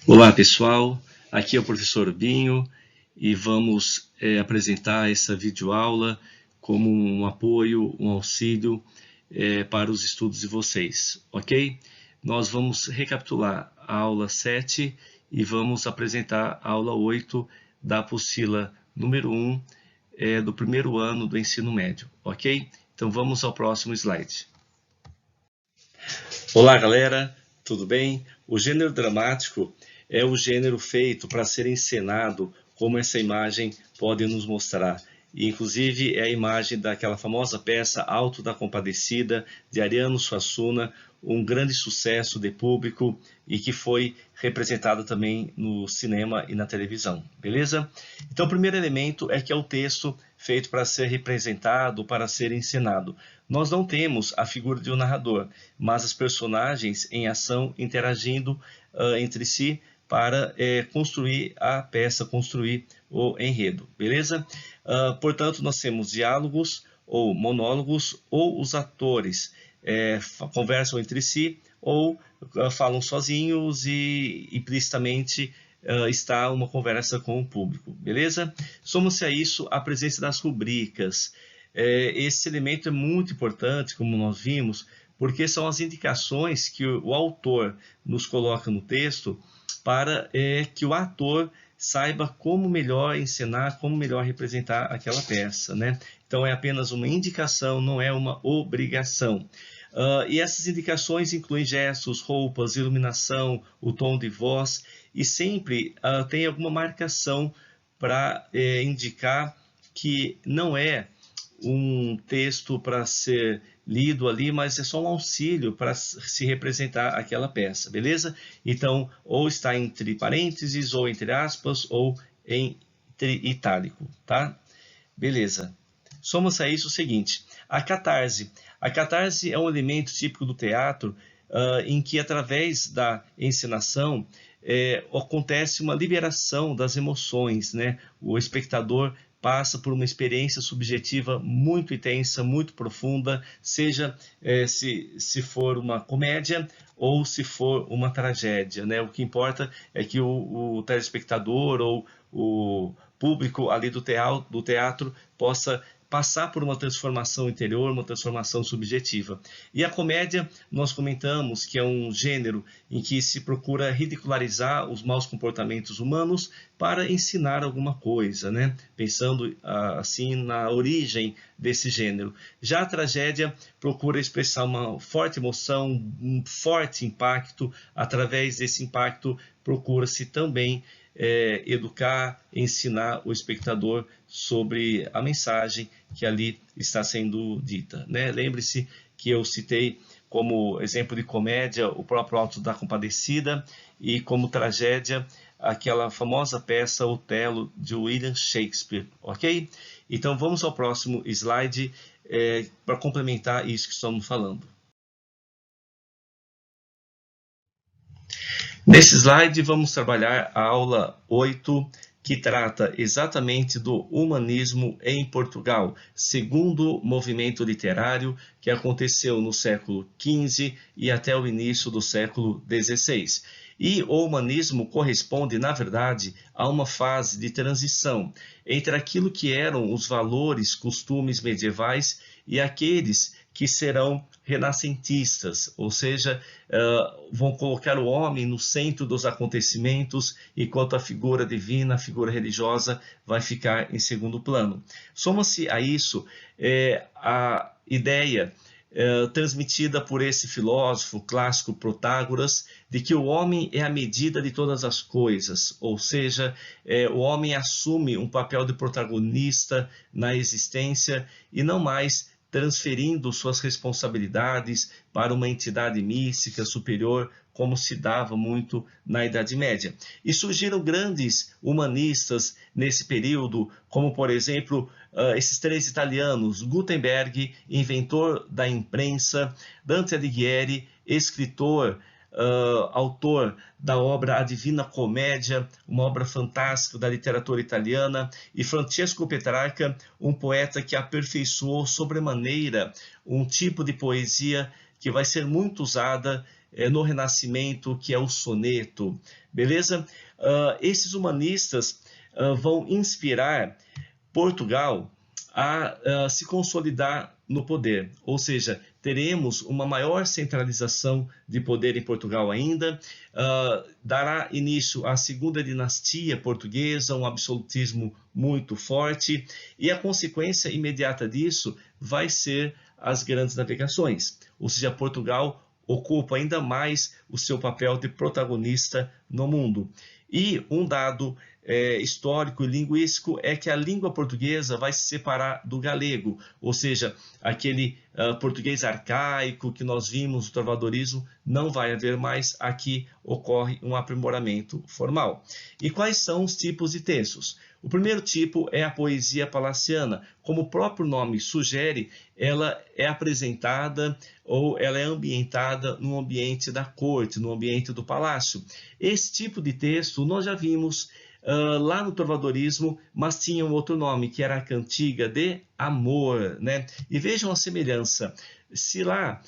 Olá pessoal, aqui é o professor Binho e vamos apresentar essa videoaula como um apoio, um auxílio para os estudos de vocês, ok? Nós vamos recapitular a aula 7 e vamos apresentar a aula 8 da apostila número 1 do primeiro ano do ensino médio, ok? Então vamos ao próximo slide. Olá galera, tudo bem? O gênero dramático é o gênero feito para ser encenado, como essa imagem pode nos mostrar. E, inclusive, é a imagem daquela famosa peça Alto da Compadecida, de Ariano Suassuna, um grande sucesso de público e que foi representada também no cinema e na televisão, beleza? Então, o primeiro elemento é que é o texto feito para ser representado, para ser encenado. Nós não temos a figura de um narrador, mas as personagens em ação interagindo entre si para construir a peça, construir o enredo, beleza? Portanto, nós temos diálogos ou monólogos, ou os atores conversam entre si, ou falam sozinhos e implicitamente está uma conversa com o público, beleza? Soma-se a isso a presença das rubricas. Esse elemento é muito importante, como nós vimos, porque são as indicações que o autor nos coloca no texto para que o ator saiba como melhor encenar, como melhor representar aquela peça, né? Então é apenas uma indicação, não é uma obrigação. E essas indicações incluem gestos, roupas, iluminação, o tom de voz, e sempre tem alguma marcação para indicar que não é um texto para ser lido ali, mas é só um auxílio para se representar aquela peça, beleza? Então, ou está entre parênteses, ou entre aspas, ou entre itálico, tá? Beleza. Somos a isso o seguinte, a catarse. A catarse é um elemento típico do teatro em que, através da encenação, acontece uma liberação das emoções, né? O espectador passa por uma experiência subjetiva muito intensa, muito profunda, seja se for uma comédia ou se for uma tragédia, né? O que importa é que o telespectador ou o público ali do teatro possa passar por uma transformação interior, uma transformação subjetiva. E a comédia, nós comentamos que é um gênero em que se procura ridicularizar os maus comportamentos humanos para ensinar alguma coisa, né? Pensando assim na origem desse gênero. Já a tragédia procura expressar uma forte emoção, um forte impacto. Através desse impacto, procura-se também educar, ensinar o espectador sobre a mensagem que ali está sendo dita, né? Lembre-se que eu citei como exemplo de comédia o próprio Alto da Compadecida e como tragédia aquela famosa peça Otelo de William Shakespeare, ok? Então vamos ao próximo slide para complementar isso que estamos falando. Nesse slide vamos trabalhar a aula 8, que trata exatamente do humanismo em Portugal, segundo movimento literário que aconteceu no século XV e até o início do século XVI. E o humanismo corresponde, na verdade, a uma fase de transição entre aquilo que eram os valores, costumes medievais e aqueles que serão renascentistas, ou seja, vão colocar o homem no centro dos acontecimentos, enquanto a figura divina, a figura religiosa, vai ficar em segundo plano. Soma-se a isso a ideia transmitida por esse filósofo clássico Protágoras, de que o homem é a medida de todas as coisas, ou seja, o homem assume um papel de protagonista na existência e não mais transferindo suas responsabilidades para uma entidade mística superior, como se dava muito na Idade Média. E surgiram grandes humanistas nesse período, como, por exemplo, esses três italianos, Gutenberg, inventor da imprensa, Dante Alighieri, escritor, autor da obra A Divina Comédia, uma obra fantástica da literatura italiana, e Francesco Petrarca, um poeta que aperfeiçoou sobremaneira um tipo de poesia que vai ser muito usada no Renascimento, que é o soneto, beleza? Esses humanistas vão inspirar Portugal a se consolidar no poder, ou seja, teremos uma maior centralização de poder em Portugal ainda, dará início à segunda dinastia portuguesa, um absolutismo muito forte, e a consequência imediata disso vai ser as grandes navegações, ou seja, Portugal ocupa ainda mais o seu papel de protagonista no mundo. E um dado histórico e linguístico é que a língua portuguesa vai se separar do galego, ou seja, aquele português arcaico que nós vimos no trovadorismo não vai haver mais, aqui ocorre um aprimoramento formal. E quais são os tipos de textos? O primeiro tipo é a poesia palaciana. Como o próprio nome sugere, ela é apresentada ou ela é ambientada no ambiente da corte, no ambiente do palácio. Esse tipo de texto nós já vimos lá no trovadorismo, mas tinha um outro nome, que era a cantiga de amor, né? E vejam a semelhança. Se lá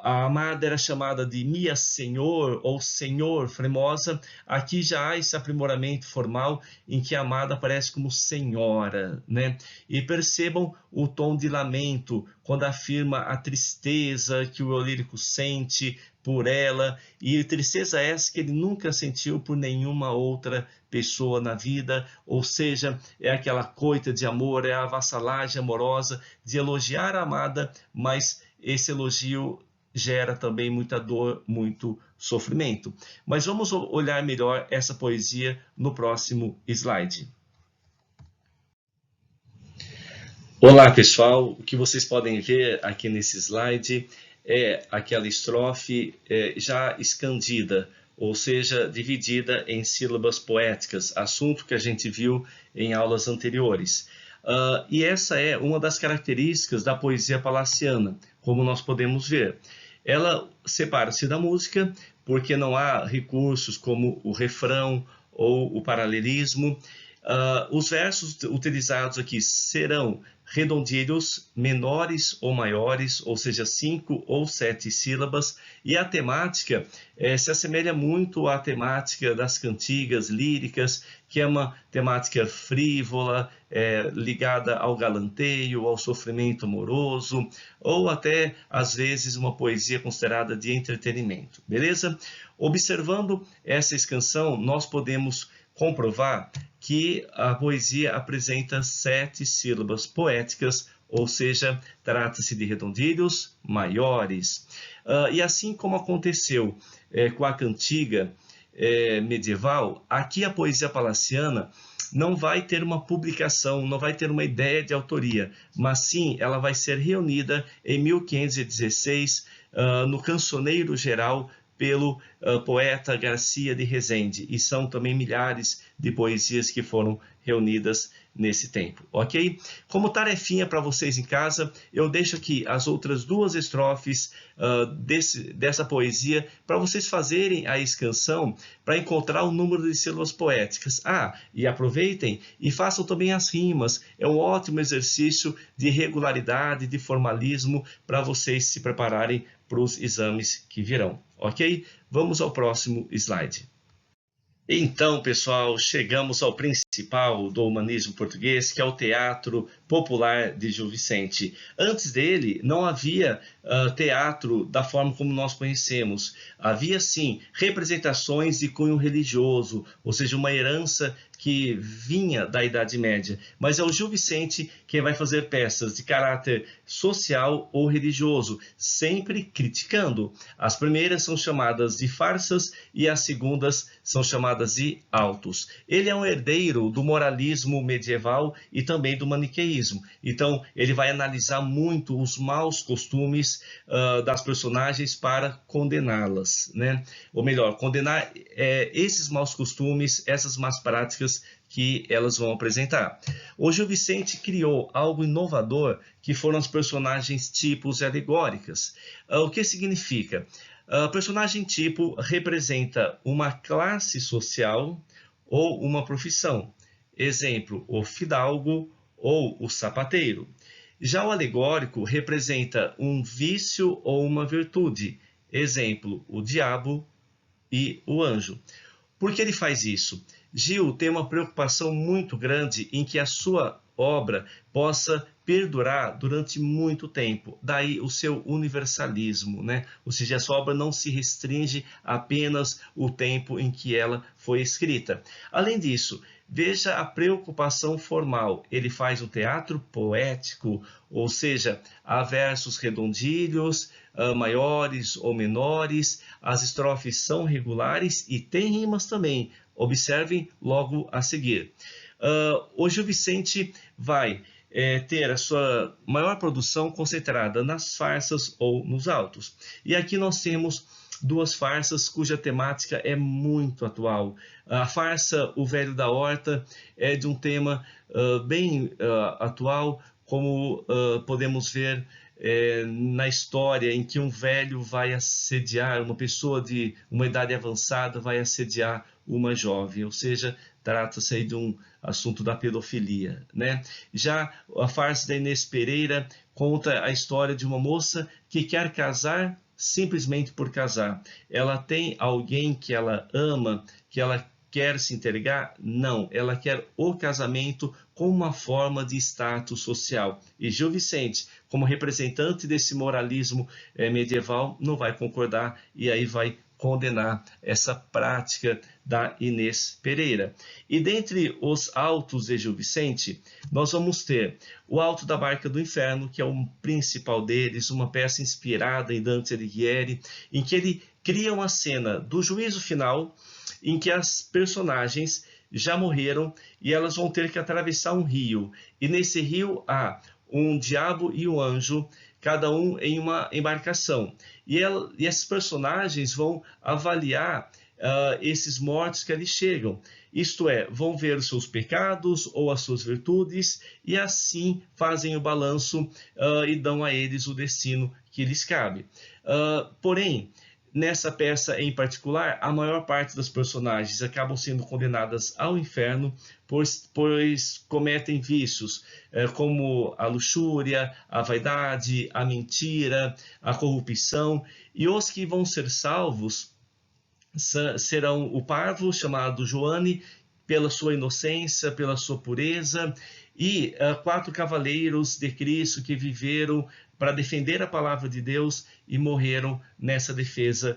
a amada era chamada de Minha Senhor ou Senhor Fremosa, aqui já há esse aprimoramento formal em que a amada aparece como Senhora, né? E percebam o tom de lamento, quando afirma a tristeza que o lírico sente por ela, e tristeza essa que ele nunca sentiu por nenhuma outra pessoa na vida, ou seja, é aquela coita de amor, é a vassalagem amorosa de elogiar a amada, mas esse elogio gera também muita dor, muito sofrimento. Mas vamos olhar melhor essa poesia no próximo slide. Olá, pessoal. O que vocês podem ver aqui nesse slide é aquela estrofe já escandida, ou seja, dividida em sílabas poéticas, assunto que a gente viu em aulas anteriores. E essa é uma das características da poesia palaciana, como nós podemos ver. Ela separa-se da música porque não há recursos como o refrão ou o paralelismo. Os versos utilizados aqui serão redondilhos menores ou maiores, ou seja, 5 ou 7 sílabas, e a temática se assemelha muito à temática das cantigas líricas, que é uma temática frívola, ligada ao galanteio, ao sofrimento amoroso, ou até, às vezes, uma poesia considerada de entretenimento, beleza? Observando essa escansão, nós podemos comprovar que a poesia apresenta 7 sílabas poéticas, ou seja, trata-se de redondilhos maiores. E assim como aconteceu com a cantiga medieval, aqui a poesia palaciana não vai ter uma publicação, não vai ter uma ideia de autoria, mas sim ela vai ser reunida em 1516 no Cancioneiro Geral pelo poeta Garcia de Rezende, e são também milhares de poesias que foram reunidas nesse tempo, ok? Como tarefinha para vocês em casa, eu deixo aqui as outras 2 estrofes dessa poesia para vocês fazerem a escansão para encontrar o número de sílabas poéticas. E aproveitem e façam também as rimas. É um ótimo exercício de regularidade, de formalismo para vocês se prepararem para os exames que virão, ok? Vamos ao próximo slide. Então, pessoal, chegamos ao principal do humanismo português, que é o teatro popular de Gil Vicente. Antes dele, não havia teatro da forma como nós conhecemos. Havia, sim, representações de cunho religioso, ou seja, uma herança que vinha da Idade Média. Mas é o Gil Vicente quem vai fazer peças de caráter social ou religioso, sempre criticando. As primeiras são chamadas de farsas e as segundas são chamadas de autos. Ele é um herdeiro do moralismo medieval e também do maniqueísmo. Então, ele vai analisar muito os maus costumes das personagens para condená-las, né? Ou melhor, condenar esses maus costumes, essas más práticas que elas vão apresentar. O Gil Vicente criou algo inovador, que foram os personagens tipos e alegóricas. O que significa? Personagem tipo representa uma classe social ou uma profissão. Exemplo, o fidalgo ou o sapateiro. Já o alegórico representa um vício ou uma virtude. Exemplo, o diabo e o anjo. Por que ele faz isso? Gil tem uma preocupação muito grande em que a sua obra possa perdurar durante muito tempo. Daí o seu universalismo, né? Ou seja, a sua obra não se restringe a apenas o tempo em que ela foi escrita. Além disso, veja a preocupação formal. Ele faz o teatro poético, ou seja, há versos redondilhos, maiores ou menores, as estrofes são regulares e tem rimas também. Observem logo a seguir. O Gil Vicente vai ter a sua maior produção concentrada nas farsas ou nos autos. E aqui nós temos duas farsas cuja temática é muito atual. A farsa O Velho da Horta é de um tema bem atual, como podemos ver na história em que um velho vai assediar, uma pessoa de uma idade avançada vai assediar uma jovem, ou seja, trata-se aí de um assunto da pedofilia, né? Já a farsa da Inês Pereira conta a história de uma moça que quer casar simplesmente por casar. Ela tem alguém que ela ama, que ela quer se entregar? Não, ela quer o casamento como uma forma de status social. E Gil Vicente, como representante desse moralismo medieval, não vai concordar e aí vai condenar essa prática da Inês Pereira. E dentre os autos de Gil Vicente, nós vamos ter o Alto da Barca do Inferno, que é o principal deles, uma peça inspirada em Dante Alighieri, em que ele cria uma cena do juízo final, em que as personagens já morreram e elas vão ter que atravessar um rio. E nesse rio há um diabo e um anjo, cada um em uma embarcação. E esses personagens vão avaliar esses mortos que ali chegam. Isto é, vão ver os seus pecados ou as suas virtudes e assim fazem o balanço e dão a eles o destino que lhes cabe. Porém, nessa peça em particular, a maior parte das personagens acabam sendo condenadas ao inferno, pois cometem vícios como a luxúria, a vaidade, a mentira, a corrupção, e os que vão ser salvos serão o parvo, chamado Joane, pela sua inocência, pela sua pureza, e 4 cavaleiros de Cristo que viveram para defender a palavra de Deus e morreram nessa defesa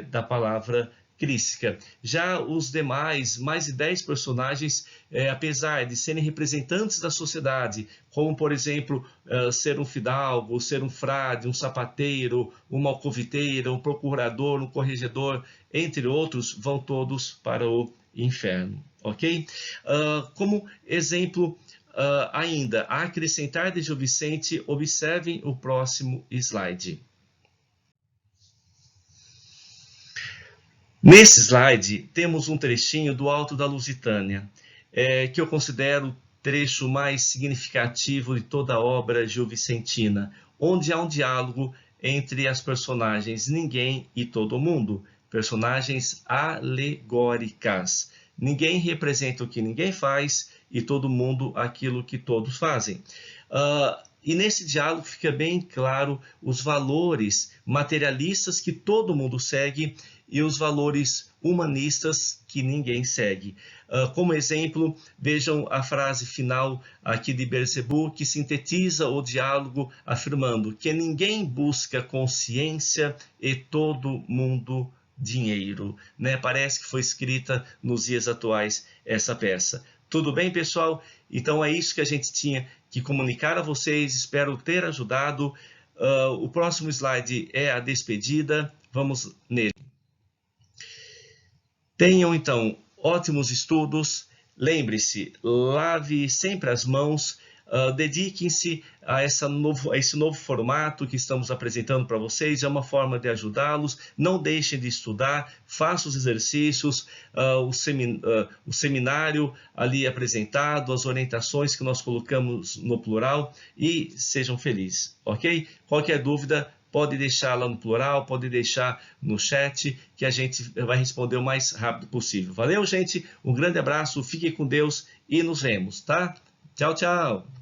da palavra crística. Já os demais, mais de 10 personagens, apesar de serem representantes da sociedade, como, por exemplo, ser um fidalgo, ser um frade, um sapateiro, uma alcoviteira, um procurador, um corregedor, entre outros, vão todos para o inferno, ok? Como exemplo ainda, a acrescentar de Gil Vicente, observem o próximo slide. Nesse slide, temos um trechinho do Alto da Lusitânia, que eu considero o trecho mais significativo de toda a obra gilvicentina, onde há um diálogo entre as personagens Ninguém e Todo Mundo, personagens alegóricas. Ninguém representa o que ninguém faz e todo mundo aquilo que todos fazem. E nesse diálogo fica bem claro os valores materialistas que todo mundo segue e os valores humanistas que ninguém segue. Como exemplo, vejam a frase final aqui de Beelzebub, que sintetiza o diálogo afirmando que ninguém busca consciência e todo mundo dinheiro, né? Parece que foi escrita nos dias atuais essa peça. Tudo bem, pessoal? Então é isso que a gente tinha que comunicar a vocês. Espero ter ajudado. O próximo slide é a despedida. Vamos nele. Tenham, então, ótimos estudos. Lembre-se, lave sempre as mãos. Dediquem-se a esse novo formato que estamos apresentando para vocês, é uma forma de ajudá-los. Não deixem de estudar, façam os exercícios, o seminário ali apresentado, as orientações que nós colocamos no plural e sejam felizes, ok? Qualquer dúvida, pode deixar lá no plural, pode deixar no chat, que a gente vai responder o mais rápido possível. Valeu, gente? Um grande abraço, fiquem com Deus e nos vemos, tá? Tchau, tchau!